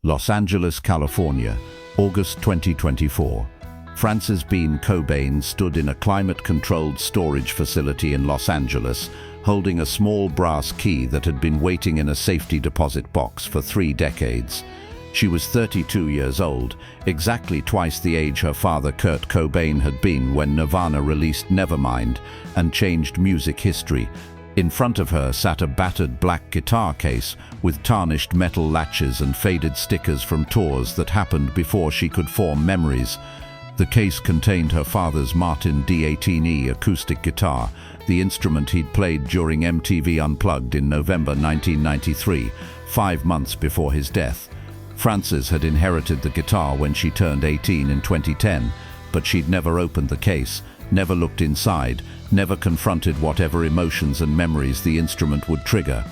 Los Angeles, California, August 2024. Frances Bean Cobain stood in a climate-controlled storage facility in Los Angeles, holding a small brass key that had been waiting in a safety deposit box for 3 decades. She was 32 years old, exactly twice the age her father Kurt Cobain had been when Nirvana released Nevermind and changed music history. In front of her sat a battered black guitar case with tarnished metal latches and faded stickers from tours that happened before she could form memories. The case contained her father's Martin D18E acoustic guitar, the instrument he'd played during MTV Unplugged in November 1993, 5 months before his death. Frances had inherited the guitar when she turned 18 in 2010, but she'd never opened the case, never looked inside, never confronted whatever emotions and memories the instrument would trigger.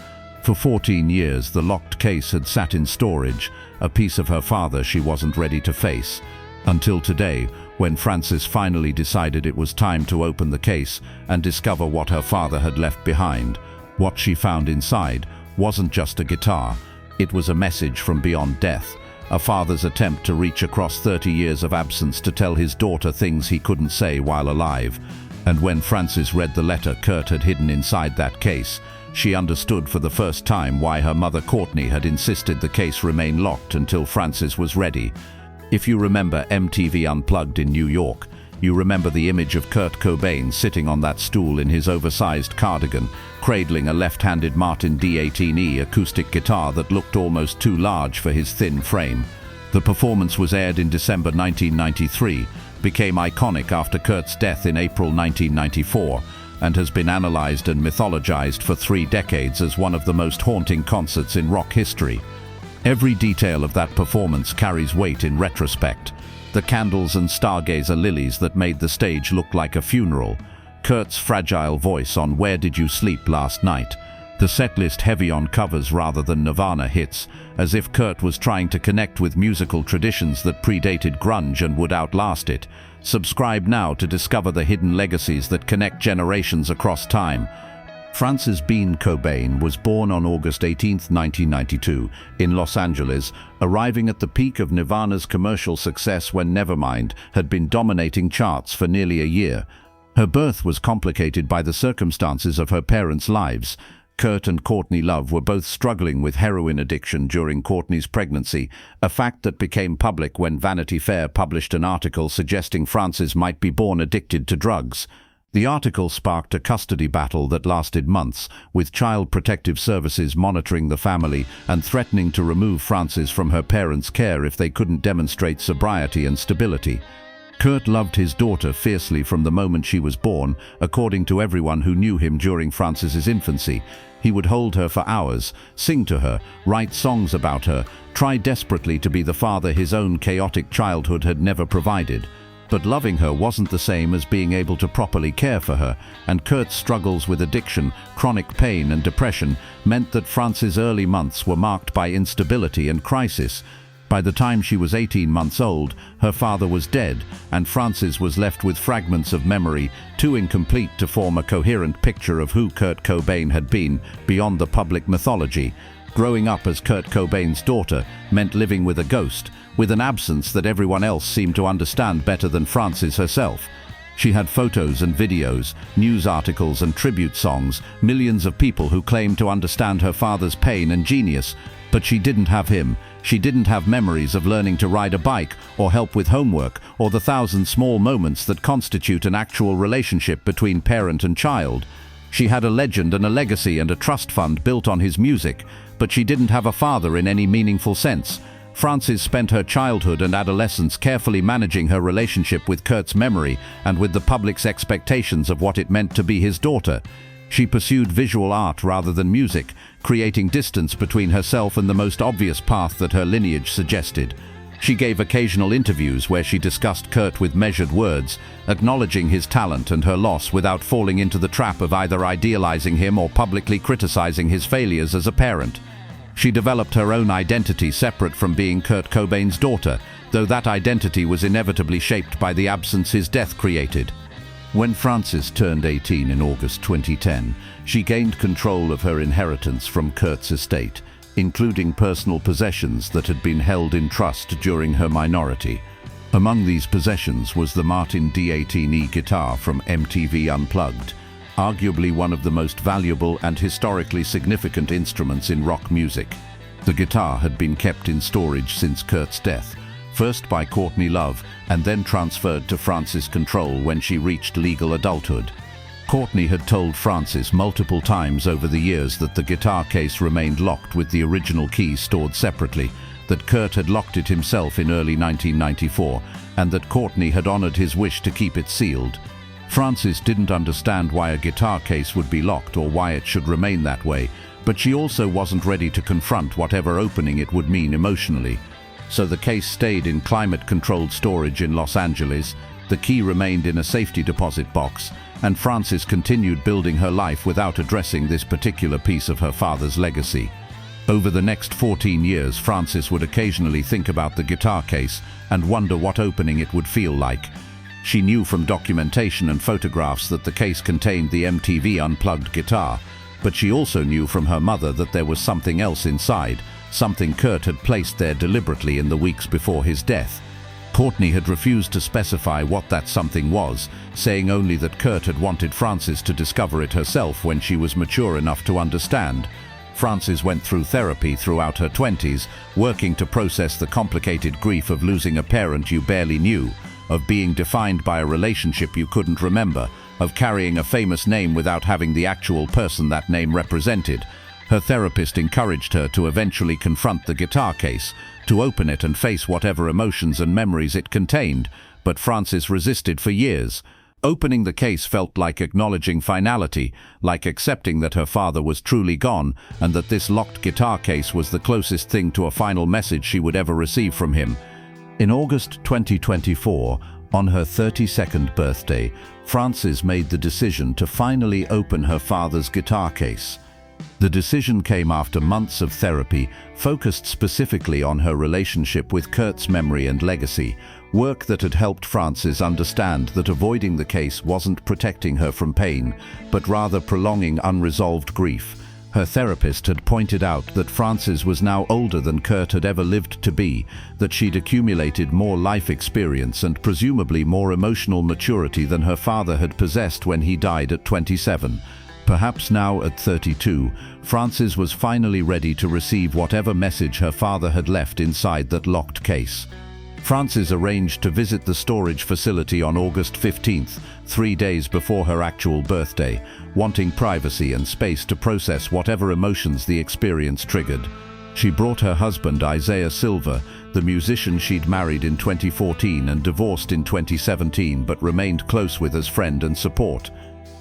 For 14 years, the locked case had sat in storage, a piece of her father she wasn't ready to face. Until today, when Frances finally decided it was time to open the case and discover what her father had left behind. What she found inside wasn't just a guitar. It was a message from beyond death, a father's attempt to reach across 30 years of absence to tell his daughter things he couldn't say while alive. And when Frances read the letter Kurt had hidden inside that case, she understood for the first time why her mother Courtney had insisted the case remain locked until Frances was ready. If you remember MTV Unplugged in New York, you remember the image of Kurt Cobain sitting on that stool in his oversized cardigan, cradling a left-handed Martin D18E acoustic guitar that looked almost too large for his thin frame. The performance was aired in December 1993, became iconic after Kurt's death in April 1994, and has been analyzed and mythologized for 3 decades as one of the most haunting concerts in rock history. Every detail of that performance carries weight in retrospect. The candles and stargazer lilies that made the stage look like a funeral. Kurt's fragile voice on Where Did You Sleep Last Night? The setlist heavy on covers rather than Nirvana hits, as if Kurt was trying to connect with musical traditions that predated grunge and would outlast it. Subscribe now to discover the hidden legacies that connect generations across time. Frances Bean Cobain was born on August 18, 1992, in Los Angeles, arriving at the peak of Nirvana's commercial success when Nevermind had been dominating charts for nearly a year. Her birth was complicated by the circumstances of her parents' lives. Kurt and Courtney Love were both struggling with heroin addiction during Courtney's pregnancy, a fact that became public when Vanity Fair published an article suggesting Frances might be born addicted to drugs. The article sparked a custody battle that lasted months, with Child Protective Services monitoring the family and threatening to remove Frances from her parents' care if they couldn't demonstrate sobriety and stability. Kurt loved his daughter fiercely from the moment she was born, according to everyone who knew him during Frances's infancy. He would hold her for hours, sing to her, write songs about her, try desperately to be the father his own chaotic childhood had never provided. But loving her wasn't the same as being able to properly care for her, and Kurt's struggles with addiction, chronic pain and depression meant that Frances' early months were marked by instability and crisis. By the time she was 18 months old, her father was dead, and Frances was left with fragments of memory, too incomplete to form a coherent picture of who Kurt Cobain had been beyond the public mythology. Growing up as Kurt Cobain's daughter meant living with a ghost, with an absence that everyone else seemed to understand better than Frances herself. She had photos and videos, news articles and tribute songs, millions of people who claimed to understand her father's pain and genius, but she didn't have him. She didn't have memories of learning to ride a bike or help with homework or the 1,000 small moments that constitute an actual relationship between parent and child. She had a legend and a legacy and a trust fund built on his music, but she didn't have a father in any meaningful sense. Frances spent her childhood and adolescence carefully managing her relationship with Kurt's memory and with the public's expectations of what it meant to be his daughter. She pursued visual art rather than music, creating distance between herself and the most obvious path that her lineage suggested. She gave occasional interviews where she discussed Kurt with measured words, acknowledging his talent and her loss without falling into the trap of either idealizing him or publicly criticizing his failures as a parent. She developed her own identity separate from being Kurt Cobain's daughter, though that identity was inevitably shaped by the absence his death created. When Frances turned 18 in August 2010, she gained control of her inheritance from Kurt's estate. including personal possessions that had been held in trust during her minority. Among these possessions was the Martin D18E guitar from MTV Unplugged, arguably one of the most valuable and historically significant instruments in rock music. The guitar had been kept in storage since Kurt's death, first by Courtney Love and then transferred to Frances' control when she reached legal adulthood. Courtney had told Frances multiple times over the years that the guitar case remained locked with the original key stored separately, that Kurt had locked it himself in early 1994, and that Courtney had honored his wish to keep it sealed. Frances didn't understand why a guitar case would be locked or why it should remain that way, but she also wasn't ready to confront whatever opening it would mean emotionally. So the case stayed in climate-controlled storage in Los Angeles, the key remained in a safety deposit box, and Frances continued building her life without addressing this particular piece of her father's legacy. Over the next 14 years, Frances would occasionally think about the guitar case and wonder what opening it would feel like. She knew from documentation and photographs that the case contained the MTV Unplugged guitar, but she also knew from her mother that there was something else inside, something Kurt had placed there deliberately in the weeks before his death. Courtney had refused to specify what that something was, saying only that Kurt had wanted Frances to discover it herself when she was mature enough to understand. Frances went through therapy throughout her 20s, working to process the complicated grief of losing a parent you barely knew, of being defined by a relationship you couldn't remember, of carrying a famous name without having the actual person that name represented. Her therapist encouraged her to eventually confront the guitar case, to open it and face whatever emotions and memories it contained, but Frances resisted for years. Opening the case felt like acknowledging finality, like accepting that her father was truly gone and that this locked guitar case was the closest thing to a final message she would ever receive from him. In August 2024, on her 32nd birthday, Frances made the decision to finally open her father's guitar case. The decision came after months of therapy, focused specifically on her relationship with Kurt's memory and legacy, work that had helped Frances understand that avoiding the case wasn't protecting her from pain, but rather prolonging unresolved grief. Her therapist had pointed out that Frances was now older than Kurt had ever lived to be, that she'd accumulated more life experience and presumably more emotional maturity than her father had possessed when he died at 27. Perhaps now at 32, Frances was finally ready to receive whatever message her father had left inside that locked case. Frances arranged to visit the storage facility on August 15th, 3 days before her actual birthday, wanting privacy and space to process whatever emotions the experience triggered. She brought her husband, Isaiah Silver, the musician she'd married in 2014 and divorced in 2017 but remained close with as friend and support.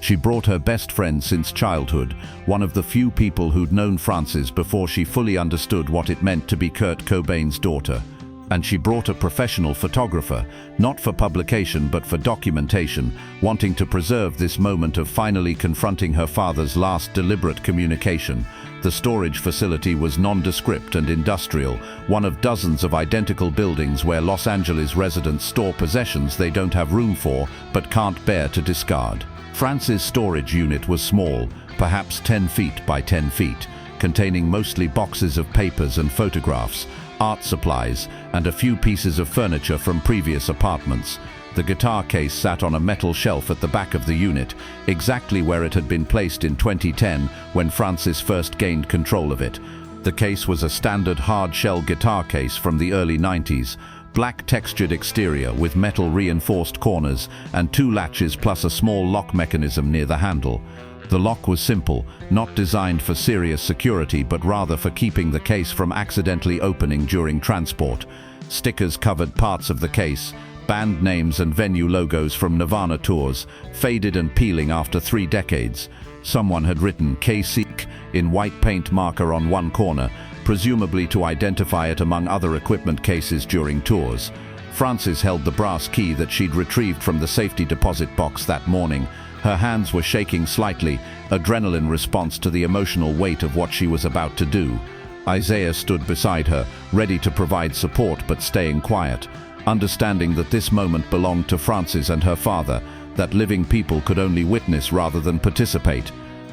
She brought her best friend since childhood, one of the few people who'd known Frances before she fully understood what it meant to be Kurt Cobain's daughter. And she brought a professional photographer, not for publication but for documentation, wanting to preserve this moment of finally confronting her father's last deliberate communication. The storage facility was nondescript and industrial, one of dozens of identical buildings where Los Angeles residents store possessions they don't have room for but can't bear to discard. Frances' storage unit was small, perhaps 10 feet by 10 feet, containing mostly boxes of papers and photographs, art supplies, and a few pieces of furniture from previous apartments. The guitar case sat on a metal shelf at the back of the unit, exactly where it had been placed in 2010 when Frances first gained control of it. The case was a standard hard-shell guitar case from the early 90s, black textured exterior with metal reinforced corners and 2 latches plus a small lock mechanism near the handle. The lock was simple, not designed for serious security but rather for keeping the case from accidentally opening during transport. Stickers covered parts of the case, band names and venue logos from Nirvana tours, faded and peeling after 3 decades. Someone had written K-Seek in white paint marker on one corner, presumably to identify it among other equipment cases during tours. Frances held the brass key that she'd retrieved from the safety deposit box that morning. Her hands were shaking slightly, adrenaline response to the emotional weight of what she was about to do. Isaiah stood beside her, ready to provide support but staying quiet, understanding that this moment belonged to Frances and her father, that living people could only witness rather than participate.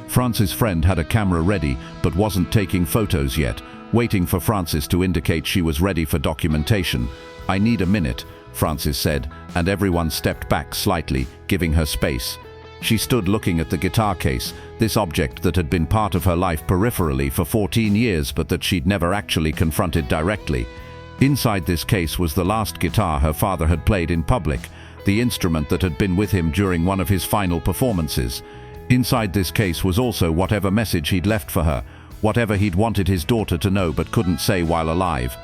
Frances' friend had a camera ready but wasn't taking photos yet, waiting for Frances to indicate she was ready for documentation. "I need a minute," Frances said, and everyone stepped back slightly, giving her space. She stood looking at the guitar case, this object that had been part of her life peripherally for 14 years but that she'd never actually confronted directly. Inside this case was the last guitar her father had played in public, the instrument that had been with him during one of his final performances. Inside this case was also whatever message he'd left for her, whatever he'd wanted his daughter to know but couldn't say while alive.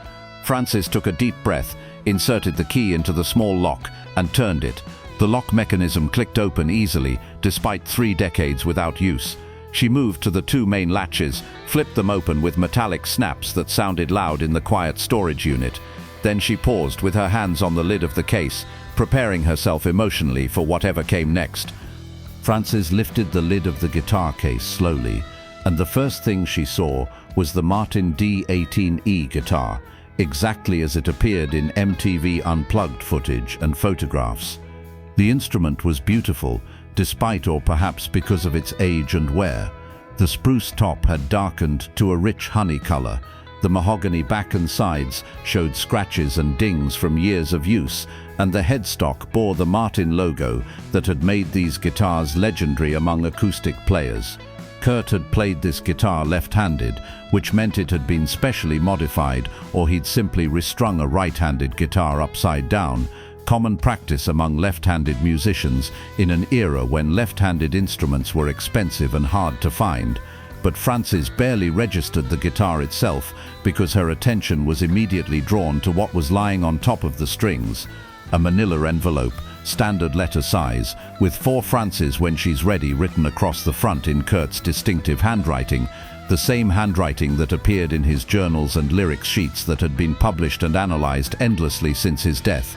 Frances took a deep breath, inserted the key into the small lock, and turned it. The lock mechanism clicked open easily, despite 3 decades without use. She moved to the 2 main latches, flipped them open with metallic snaps that sounded loud in the quiet storage unit. Then she paused with her hands on the lid of the case, preparing herself emotionally for whatever came next. Frances lifted the lid of the guitar case slowly, and the first thing she saw was the Martin D18E guitar, exactly as it appeared in MTV Unplugged footage and photographs. The instrument was beautiful, despite or perhaps because of its age and wear. The spruce top had darkened to a rich honey color. The mahogany back and sides showed scratches and dings from years of use, and the headstock bore the Martin logo that had made these guitars legendary among acoustic players. Kurt had played this guitar left-handed, which meant it had been specially modified, or he'd simply restrung a right-handed guitar upside down, common practice among left-handed musicians in an era when left-handed instruments were expensive and hard to find. But Frances barely registered the guitar itself because her attention was immediately drawn to what was lying on top of the strings. A manila envelope, standard letter size, with "For Frances when she's ready" written across the front in Kurt's distinctive handwriting, the same handwriting that appeared in his journals and lyrics sheets that had been published and analyzed endlessly since his death.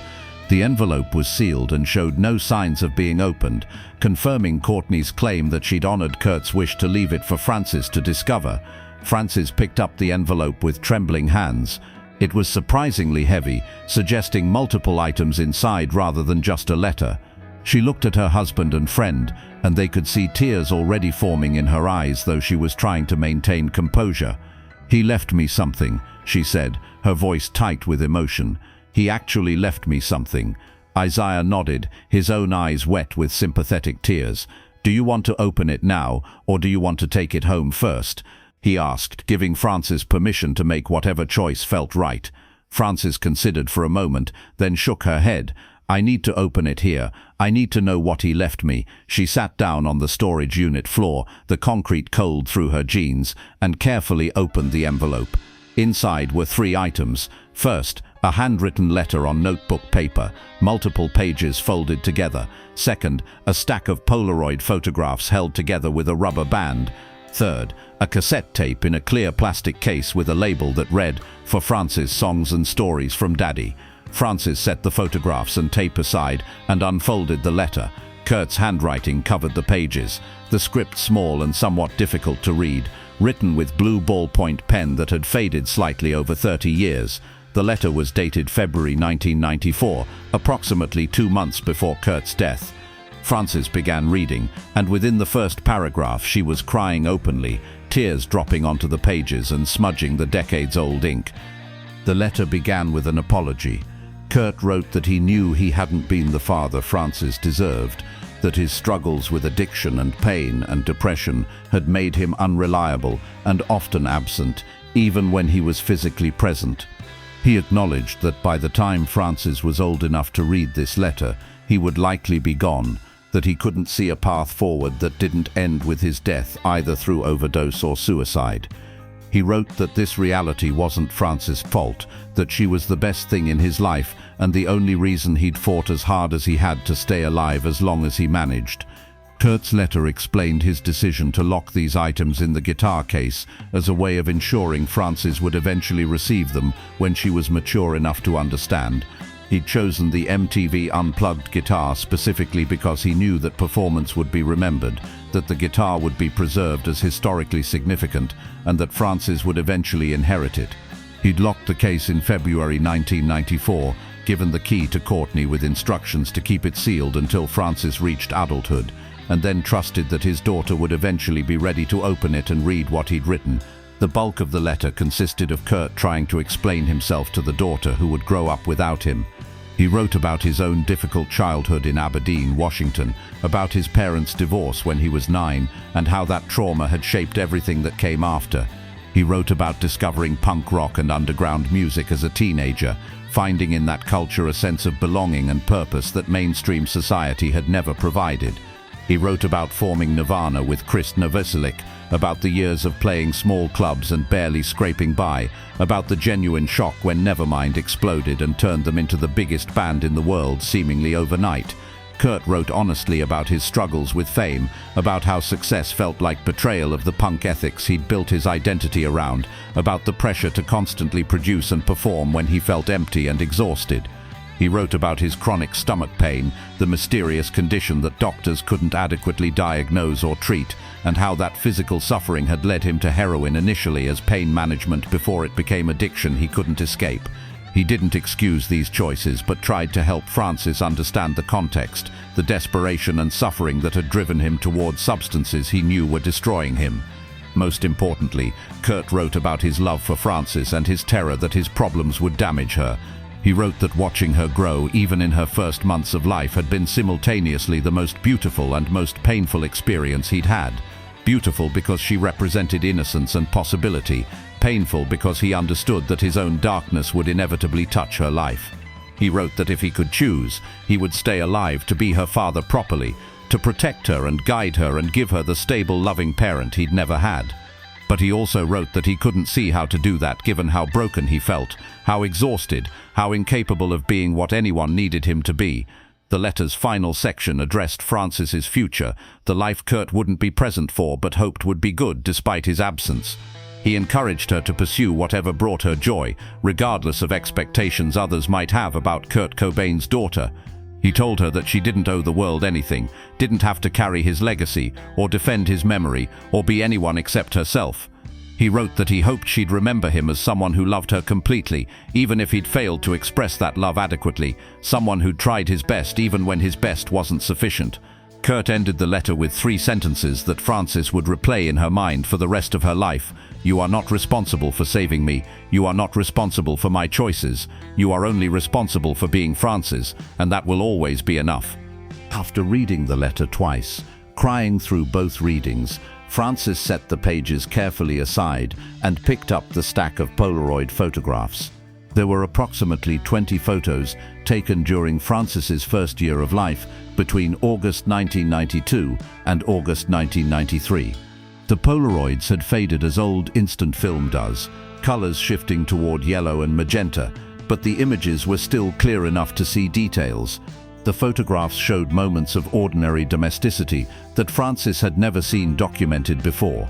The envelope was sealed and showed no signs of being opened, confirming Courtney's claim that she'd honored Kurt's wish to leave it for Frances to discover. Frances picked up the envelope with trembling hands. It was surprisingly heavy, suggesting multiple items inside rather than just a letter. She looked at her husband and friend, and they could see tears already forming in her eyes, though she was trying to maintain composure. "He left me something," she said, her voice tight with emotion. "He actually left me something." Isaiah nodded, his own eyes wet with sympathetic tears. "Do you want to open it now, or do you want to take it home first?" he asked, giving Frances permission to make whatever choice felt right. Frances considered for a moment, then shook her head. "I need to open it here. I need to know what he left me." She sat down on the storage unit floor, the concrete cold through her jeans, and carefully opened the envelope. Inside were 3 items. First, a handwritten letter on notebook paper, multiple pages folded together. Second, a stack of Polaroid photographs held together with a rubber band. Third, a cassette tape in a clear plastic case with a label that read, "For Frances, songs and stories from Daddy." Frances set the photographs and tape aside and unfolded the letter. Kurt's handwriting covered the pages, the script small and somewhat difficult to read, written with blue ballpoint pen that had faded slightly over 30 years. The letter was dated February 1994, approximately 2 months before Kurt's death. Frances began reading, and within the first paragraph she was crying openly, tears dropping onto the pages and smudging the decades-old ink. The letter began with an apology. Kurt wrote that he knew he hadn't been the father Frances deserved, that his struggles with addiction and pain and depression had made him unreliable and often absent, even when he was physically present. He acknowledged that by the time Frances was old enough to read this letter, he would likely be gone, that he couldn't see a path forward that didn't end with his death, either through overdose or suicide. He wrote that this reality wasn't Frances' fault, that she was the best thing in his life and the only reason he'd fought as hard as he had to stay alive as long as he managed. Kurt's letter explained his decision to lock these items in the guitar case as a way of ensuring Frances would eventually receive them when she was mature enough to understand. He'd chosen the MTV Unplugged guitar specifically because he knew that performance would be remembered, that the guitar would be preserved as historically significant, and that Frances would eventually inherit it. He'd locked the case in February 1994, given the key to Courtney with instructions to keep it sealed until Frances reached adulthood, and then trusted that his daughter would eventually be ready to open it and read what he'd written. The bulk of the letter consisted of Kurt trying to explain himself to the daughter who would grow up without him. He wrote about his own difficult childhood in Aberdeen, Washington, about his parents' divorce when he was 9, and how that trauma had shaped everything that came after. He wrote about discovering punk rock and underground music as a teenager, finding in that culture a sense of belonging and purpose that mainstream society had never provided. He wrote about forming Nirvana with Chris Novoselic, about the years of playing small clubs and barely scraping by, about the genuine shock when Nevermind exploded and turned them into the biggest band in the world seemingly overnight. Kurt wrote honestly about his struggles with fame, about how success felt like betrayal of the punk ethics he'd built his identity around, about the pressure to constantly produce and perform when he felt empty and exhausted. He wrote about his chronic stomach pain, the mysterious condition that doctors couldn't adequately diagnose or treat, and how that physical suffering had led him to heroin initially as pain management before it became addiction he couldn't escape. He didn't excuse these choices, but tried to help Francis understand the context, the desperation and suffering that had driven him towards substances he knew were destroying him. Most importantly, Kurt wrote about his love for Francis and his terror that his problems would damage her. He wrote that watching her grow, even in her first months of life, had been simultaneously the most beautiful and most painful experience he'd had. Beautiful because she represented innocence and possibility, painful because he understood that his own darkness would inevitably touch her life. He wrote that if he could choose, he would stay alive to be her father properly, to protect her and guide her and give her the stable, loving parent he'd never had. But he also wrote that he couldn't see how to do that given how broken he felt, how exhausted, how incapable of being what anyone needed him to be. The letter's final section addressed Francis's future, the life Kurt wouldn't be present for but hoped would be good despite his absence. He encouraged her to pursue whatever brought her joy, regardless of expectations others might have about Kurt Cobain's daughter. He told her that she didn't owe the world anything, didn't have to carry his legacy, or defend his memory, or be anyone except herself. He wrote that he hoped she'd remember him as someone who loved her completely, even if he'd failed to express that love adequately, someone who'd tried his best even when his best wasn't sufficient. Kurt ended the letter with 3 sentences that Francis would replay in her mind for the rest of her life. "You are not responsible for saving me. You are not responsible for my choices. You are only responsible for being Francis, and that will always be enough." After reading the letter twice, crying through both readings, Francis set the pages carefully aside and picked up the stack of Polaroid photographs. There were approximately 20 photos taken during Francis's first year of life between August 1992 and August 1993. The Polaroids had faded as old instant film does, colors shifting toward yellow and magenta, but the images were still clear enough to see details. The photographs showed moments of ordinary domesticity that Francis had never seen documented before.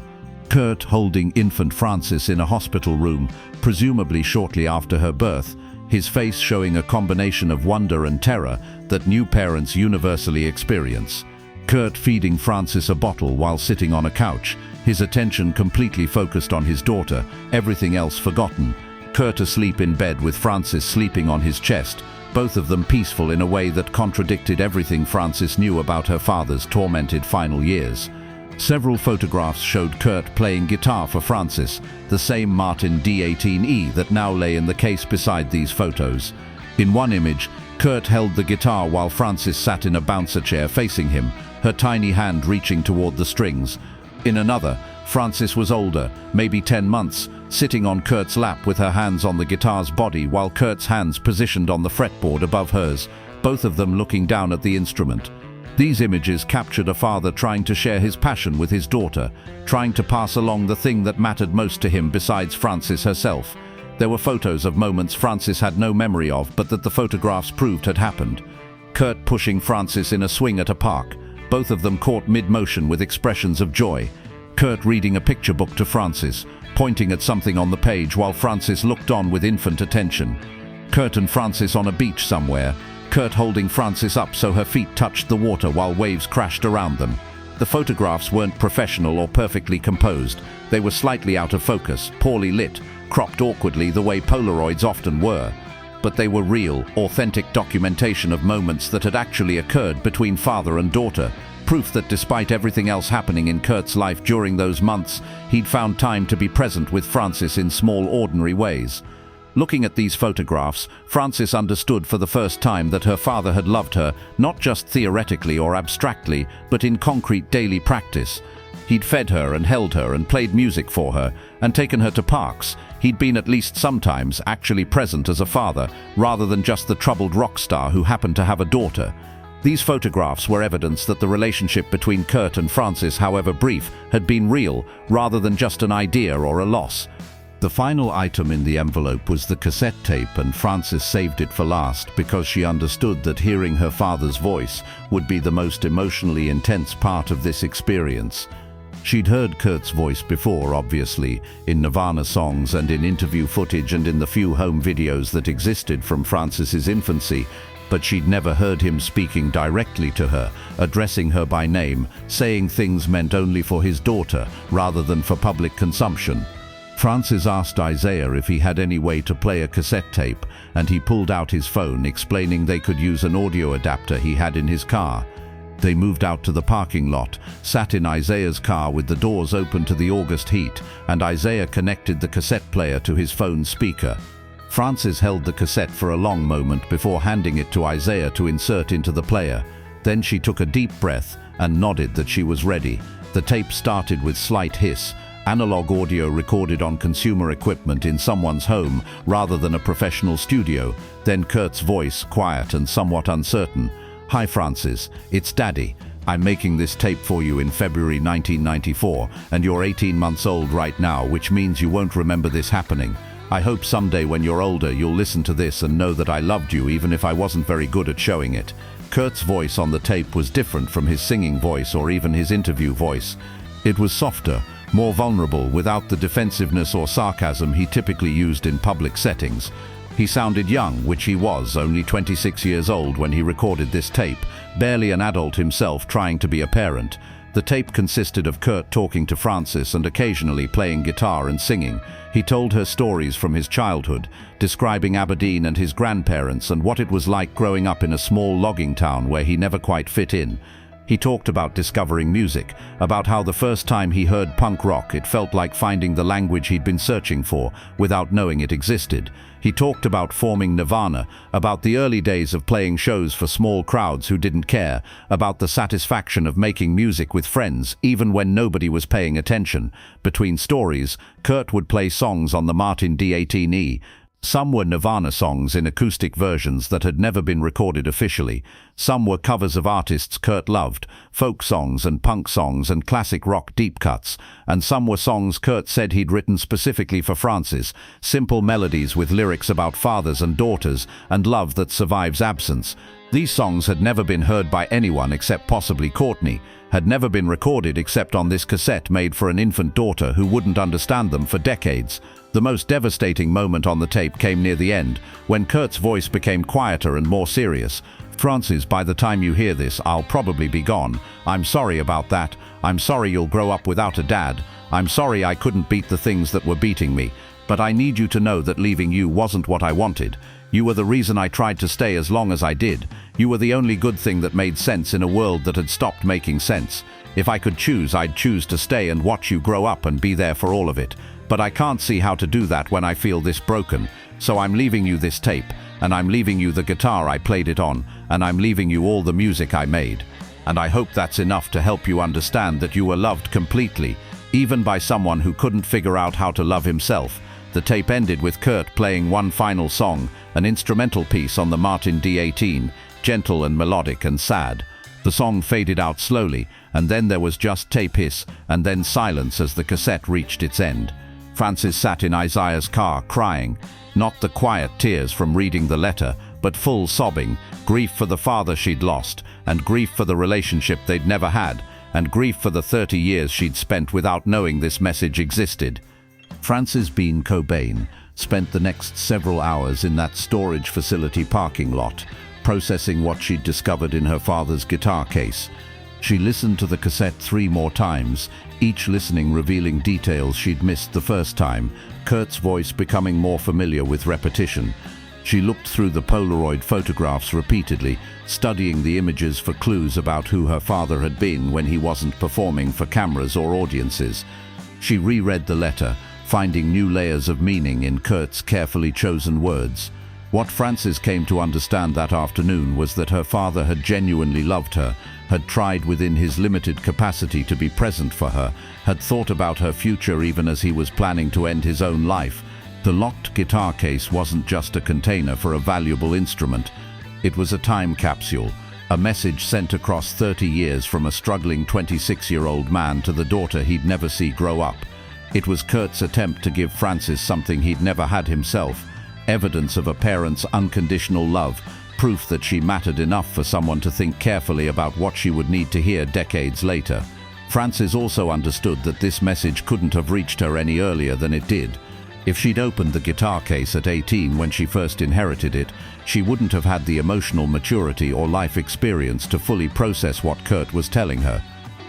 Kurt holding infant Francis in a hospital room, presumably shortly after her birth, his face showing a combination of wonder and terror that new parents universally experience. Kurt feeding Francis a bottle while sitting on a couch, his attention completely focused on his daughter, everything else forgotten. Kurt asleep in bed with Francis sleeping on his chest, both of them peaceful in a way that contradicted everything Francis knew about her father's tormented final years. Several photographs showed Kurt playing guitar for Francis, the same Martin D18E that now lay in the case beside these photos. In one image, Kurt held the guitar while Francis sat in a bouncer chair facing him, her tiny hand reaching toward the strings. In another, Francis was older, maybe 10 months, sitting on Kurt's lap with her hands on the guitar's body while Kurt's hands positioned on the fretboard above hers, both of them looking down at the instrument. These images captured a father trying to share his passion with his daughter, trying to pass along the thing that mattered most to him besides Francis herself. There were photos of moments Francis had no memory of but that the photographs proved had happened. Kurt pushing Francis in a swing at a park, both of them caught mid-motion with expressions of joy. Kurt reading a picture book to Francis, pointing at something on the page while Francis looked on with infant attention. Kurt and Francis on a beach somewhere, Kurt holding Francis up so her feet touched the water while waves crashed around them. The photographs weren't professional or perfectly composed. They were slightly out of focus, poorly lit, cropped awkwardly the way Polaroids often were. But they were real, authentic documentation of moments that had actually occurred between father and daughter. proof that despite everything else happening in Kurt's life during those months, he'd found time to be present with Frances in small, ordinary ways. Looking at these photographs, Frances understood for the first time that her father had loved her, not just theoretically or abstractly, but in concrete daily practice. He'd fed her and held her and played music for her, and taken her to parks. He'd been at least sometimes actually present as a father, rather than just the troubled rock star who happened to have a daughter. These photographs were evidence that the relationship between Kurt and Frances, however brief, had been real, rather than just an idea or a loss. The final item in the envelope was the cassette tape, and Frances saved it for last because she understood that hearing her father's voice would be the most emotionally intense part of this experience. She'd heard Kurt's voice before, obviously, in Nirvana songs and in interview footage and in the few home videos that existed from Frances's infancy, but she'd never heard him speaking directly to her, addressing her by name, saying things meant only for his daughter rather than for public consumption. Frances asked Isaiah if he had any way to play a cassette tape, and he pulled out his phone, explaining they could use an audio adapter he had in his car. They moved out to the parking lot, sat in Isaiah's car with the doors open to the August heat, and Isaiah connected the cassette player to his phone speaker. Frances held the cassette for a long moment before handing it to Isaiah to insert into the player. Then she took a deep breath and nodded that she was ready. The tape started with slight hiss, analog audio recorded on consumer equipment in someone's home rather than a professional studio. Then Kurt's voice, quiet and somewhat uncertain. "Hi Frances, it's Daddy. I'm making this tape for you in February 1994, and you're 18 months old right now, which means you won't remember this happening. I hope someday when you're older you'll listen to this and know that I loved you even if I wasn't very good at showing it." Kurt's voice on the tape was different from his singing voice or even his interview voice. It was softer, more vulnerable, without the defensiveness or sarcasm he typically used in public settings. He sounded young, which he was, only 26 years old when he recorded this tape, barely an adult himself trying to be a parent. The tape consisted of Kurt talking to Frances and occasionally playing guitar and singing. He told her stories from his childhood, describing Aberdeen and his grandparents and what it was like growing up in a small logging town where he never quite fit in. He talked about discovering music, about how the first time he heard punk rock it felt like finding the language he'd been searching for, without knowing it existed. He talked about forming Nirvana, about the early days of playing shows for small crowds who didn't care, about the satisfaction of making music with friends, even when nobody was paying attention. Between stories, Kurt would play songs on the Martin D18E. Some were Nirvana songs in acoustic versions that had never been recorded officially. Some were covers of artists Kurt loved, folk songs and punk songs and classic rock deep cuts. And some were songs Kurt said he'd written specifically for Frances, simple melodies with lyrics about fathers and daughters and love that survives absence. These songs had never been heard by anyone except possibly Courtney, had never been recorded except on this cassette made for an infant daughter who wouldn't understand them for decades. The most devastating moment on the tape came near the end, when Kurt's voice became quieter and more serious. "Frances, by the time you hear this, I'll probably be gone. I'm sorry about that. I'm sorry you'll grow up without a dad. I'm sorry I couldn't beat the things that were beating me. But I need you to know that leaving you wasn't what I wanted. You were the reason I tried to stay as long as I did. You were the only good thing that made sense in a world that had stopped making sense. If I could choose, I'd choose to stay and watch you grow up and be there for all of it. But I can't see how to do that when I feel this broken. So I'm leaving you this tape, and I'm leaving you the guitar I played it on, and I'm leaving you all the music I made. And I hope that's enough to help you understand that you were loved completely, even by someone who couldn't figure out how to love himself." The tape ended with Kurt playing one final song, an instrumental piece on the Martin D18, gentle and melodic and sad. The song faded out slowly, and then there was just tape hiss, and then silence as the cassette reached its end. Frances sat in Isaiah's car crying, not the quiet tears from reading the letter, but full sobbing, grief for the father she'd lost, and grief for the relationship they'd never had, and grief for the 30 years she'd spent without knowing this message existed. Frances Bean Cobain spent the next several hours in that storage facility parking lot, processing what she'd discovered in her father's guitar case. She listened to the cassette 3 more times, each listening revealing details she'd missed the first time, Kurt's voice becoming more familiar with repetition. She looked through the Polaroid photographs repeatedly, studying the images for clues about who her father had been when he wasn't performing for cameras or audiences. She reread the letter, finding new layers of meaning in Kurt's carefully chosen words. What Frances came to understand that afternoon was that her father had genuinely loved her, had tried within his limited capacity to be present for her, had thought about her future even as he was planning to end his own life. The locked guitar case wasn't just a container for a valuable instrument. It was a time capsule, a message sent across 30 years from a struggling 26-year-old man to the daughter he'd never see grow up. It was Kurt's attempt to give Frances something he'd never had himself, evidence of a parent's unconditional love, proof that she mattered enough for someone to think carefully about what she would need to hear decades later. Frances also understood that this message couldn't have reached her any earlier than it did. If she'd opened the guitar case at 18 when she first inherited it, she wouldn't have had the emotional maturity or life experience to fully process what Kurt was telling her.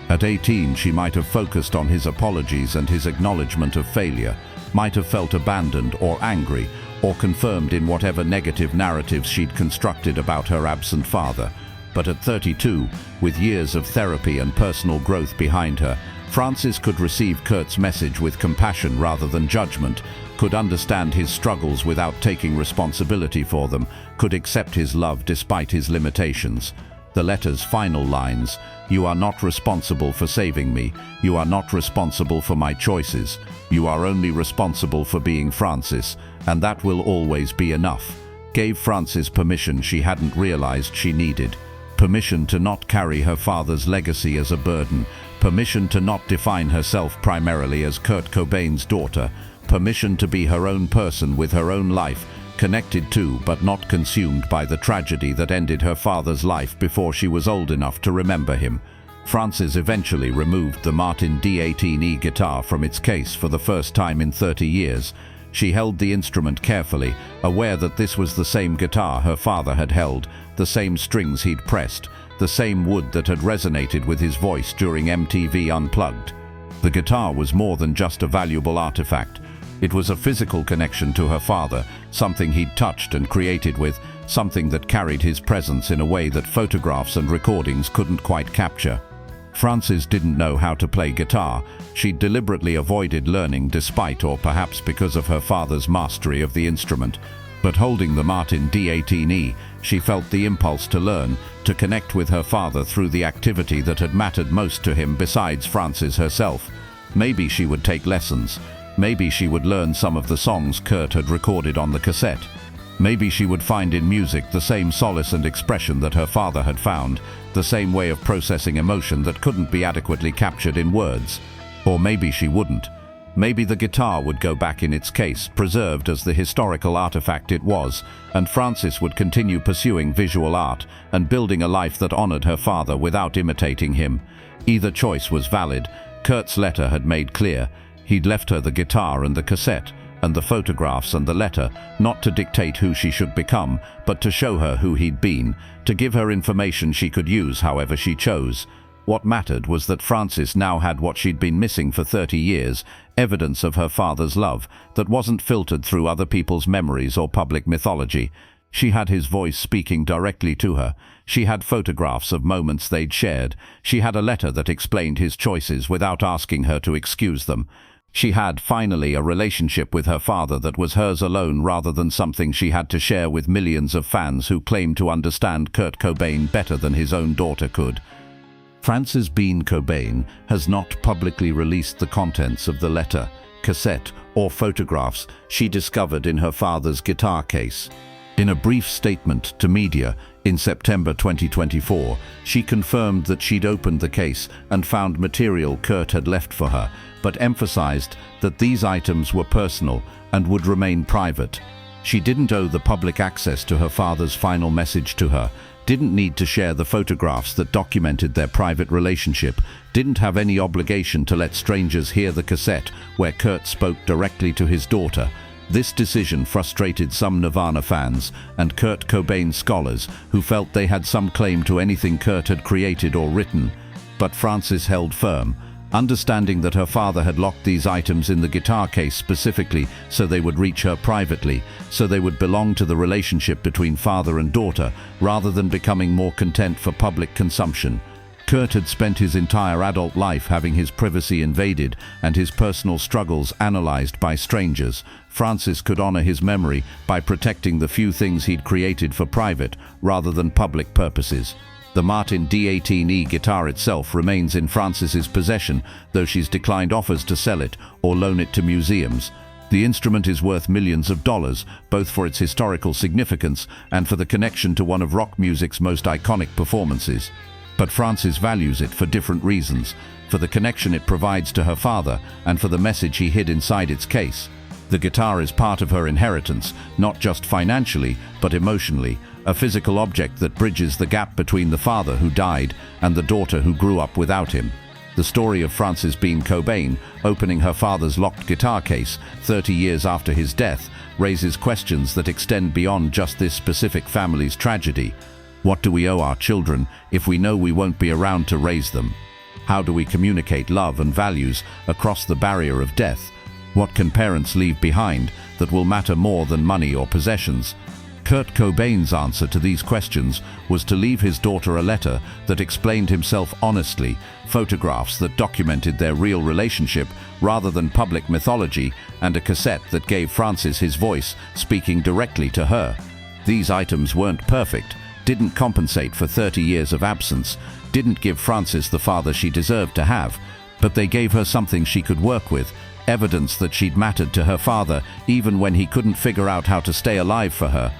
At 18, she might have focused on his apologies and his acknowledgement of failure, might have felt abandoned or angry, or confirmed in whatever negative narratives she'd constructed about her absent father. But at 32, with years of therapy and personal growth behind her, Frances could receive Kurt's message with compassion rather than judgment, could understand his struggles without taking responsibility for them, could accept his love despite his limitations. The letter's final lines, "You are not responsible for saving me. You are not responsible for my choices. You are only responsible for being Frances, and that will always be enough," gave Frances permission she hadn't realized she needed. Permission to not carry her father's legacy as a burden, permission to not define herself primarily as Kurt Cobain's daughter, permission to be her own person with her own life, connected to but not consumed by the tragedy that ended her father's life before she was old enough to remember him. Frances eventually removed the Martin D18E guitar from its case for the first time in 30 years. She held the instrument carefully, aware that this was the same guitar her father had held, the same strings he'd pressed, the same wood that had resonated with his voice during MTV Unplugged. The guitar was more than just a valuable artifact. It was a physical connection to her father, something he'd touched and created with, something that carried his presence in a way that photographs and recordings couldn't quite capture. Frances didn't know how to play guitar. She'd deliberately avoided learning despite or perhaps because of her father's mastery of the instrument. But holding the Martin D18E, she felt the impulse to learn, to connect with her father through the activity that had mattered most to him besides Frances herself. Maybe she would take lessons. Maybe she would learn some of the songs Kurt had recorded on the cassette. Maybe she would find in music the same solace and expression that her father had found, the same way of processing emotion that couldn't be adequately captured in words. Or maybe she wouldn't. Maybe the guitar would go back in its case, preserved as the historical artifact it was, and Frances would continue pursuing visual art and building a life that honored her father without imitating him. Either choice was valid. Kurt's letter had made clear. He'd left her the guitar and the cassette, and the photographs and the letter, not to dictate who she should become, but to show her who he'd been, to give her information she could use however she chose. What mattered was that Frances now had what she'd been missing for 30 years, evidence of her father's love, that wasn't filtered through other people's memories or public mythology. She had his voice speaking directly to her. She had photographs of moments they'd shared. She had a letter that explained his choices without asking her to excuse them. She had, finally, a relationship with her father that was hers alone rather than something she had to share with millions of fans who claimed to understand Kurt Cobain better than his own daughter could. Frances Bean Cobain has not publicly released the contents of the letter, cassette, or photographs she discovered in her father's guitar case. In a brief statement to media in September 2024, she confirmed that she'd opened the case and found material Kurt had left for her, but emphasized that these items were personal and would remain private. She didn't owe the public access to her father's final message to her, didn't need to share the photographs that documented their private relationship, didn't have any obligation to let strangers hear the cassette where Kurt spoke directly to his daughter. This decision frustrated some Nirvana fans and Kurt Cobain scholars who felt they had some claim to anything Kurt had created or written. But Frances held firm. Understanding that her father had locked these items in the guitar case specifically so they would reach her privately, so they would belong to the relationship between father and daughter, rather than becoming more content for public consumption. Kurt had spent his entire adult life having his privacy invaded and his personal struggles analyzed by strangers. Francis could honor his memory by protecting the few things he'd created for private rather than public purposes. The Martin D18E guitar itself remains in Francis's possession, though she's declined offers to sell it or loan it to museums. The instrument is worth millions of dollars, both for its historical significance and for the connection to one of rock music's most iconic performances. But Francis values it for different reasons, for the connection it provides to her father and for the message he hid inside its case. The guitar is part of her inheritance, not just financially, but emotionally, a physical object that bridges the gap between the father who died and the daughter who grew up without him. The story of Frances Bean Cobain opening her father's locked guitar case 30 years after his death raises questions that extend beyond just this specific family's tragedy. What do we owe our children if we know we won't be around to raise them? How do we communicate love and values across the barrier of death? What can parents leave behind that will matter more than money or possessions? Kurt Cobain's answer to these questions was to leave his daughter a letter that explained himself honestly, photographs that documented their real relationship rather than public mythology, and a cassette that gave Francis his voice, speaking directly to her. These items weren't perfect, didn't compensate for 30 years of absence, didn't give Frances the father she deserved to have, but they gave her something she could work with, evidence that she'd mattered to her father even when he couldn't figure out how to stay alive for her.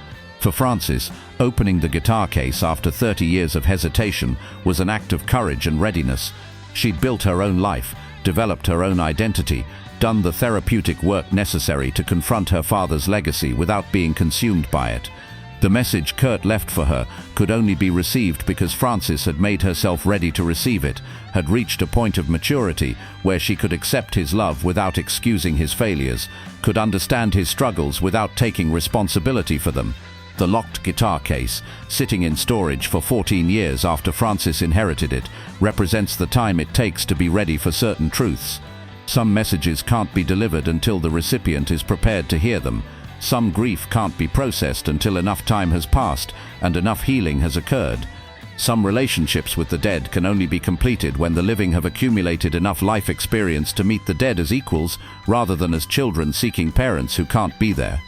For Frances, opening the guitar case after 30 years of hesitation was an act of courage and readiness. She'd built her own life, developed her own identity, done the therapeutic work necessary to confront her father's legacy without being consumed by it. The message Kurt left for her could only be received because Frances had made herself ready to receive it, had reached a point of maturity where she could accept his love without excusing his failures, could understand his struggles without taking responsibility for them. The locked guitar case, sitting in storage for 14 years after Francis inherited it, represents the time it takes to be ready for certain truths. Some messages can't be delivered until the recipient is prepared to hear them. Some grief can't be processed until enough time has passed and enough healing has occurred. Some relationships with the dead can only be completed when the living have accumulated enough life experience to meet the dead as equals rather than as children seeking parents who can't be there.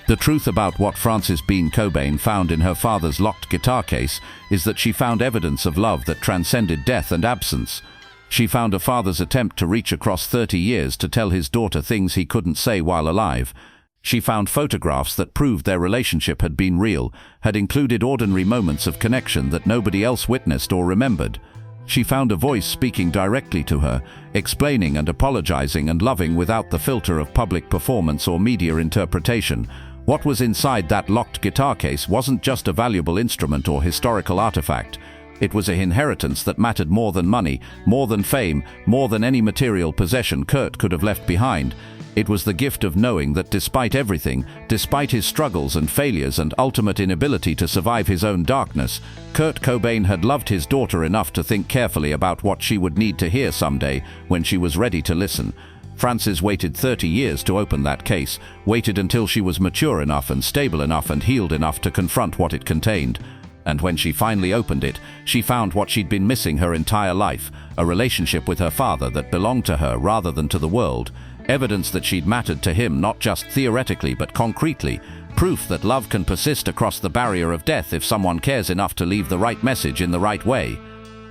The truth about what Frances Bean Cobain found in her father's locked guitar case is that she found evidence of love that transcended death and absence. She found a father's attempt to reach across 30 years to tell his daughter things he couldn't say while alive. She found photographs that proved their relationship had been real, had included ordinary moments of connection that nobody else witnessed or remembered. She found a voice speaking directly to her, explaining and apologizing and loving without the filter of public performance or media interpretation. What was inside that locked guitar case wasn't just a valuable instrument or historical artifact. It was an inheritance that mattered more than money, more than fame, more than any material possession Kurt could have left behind. It was the gift of knowing that despite everything, despite his struggles and failures and ultimate inability to survive his own darkness, Kurt Cobain had loved his daughter enough to think carefully about what she would need to hear someday when she was ready to listen. Frances waited 30 years to open that case, waited until she was mature enough and stable enough and healed enough to confront what it contained. And when she finally opened it, she found what she'd been missing her entire life, a relationship with her father that belonged to her rather than to the world. Evidence that she'd mattered to him not just theoretically but concretely. Proof that love can persist across the barrier of death if someone cares enough to leave the right message in the right way.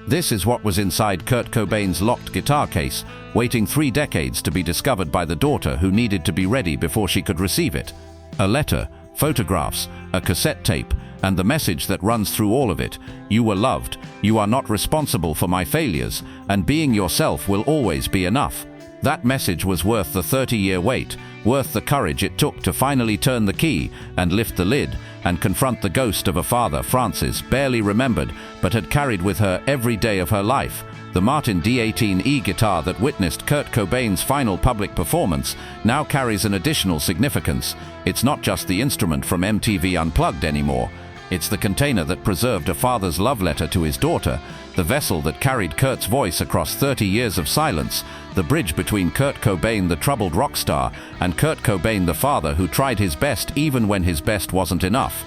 This is what was inside Kurt Cobain's locked guitar case, waiting 3 decades to be discovered by the daughter who needed to be ready before she could receive it. A letter, photographs, a cassette tape, and the message that runs through all of it: you were loved, you are not responsible for my failures, and being yourself will always be enough. That message was worth the 30-year wait, worth the courage it took to finally turn the key and lift the lid and confront the ghost of a father Frances barely remembered but had carried with her every day of her life. The Martin D18E guitar that witnessed Kurt Cobain's final public performance now carries an additional significance. It's not just the instrument from MTV Unplugged anymore. It's the container that preserved a father's love letter to his daughter, the vessel that carried Kurt's voice across 30 years of silence, the bridge between Kurt Cobain, the troubled rock star, and Kurt Cobain, the father who tried his best even when his best wasn't enough.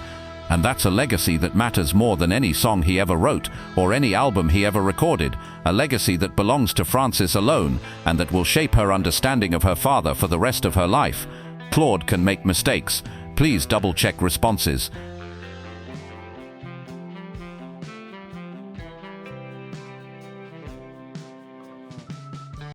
And that's a legacy that matters more than any song he ever wrote or any album he ever recorded, a legacy that belongs to Frances alone and that will shape her understanding of her father for the rest of her life. Claude can make mistakes. Please double-check responses.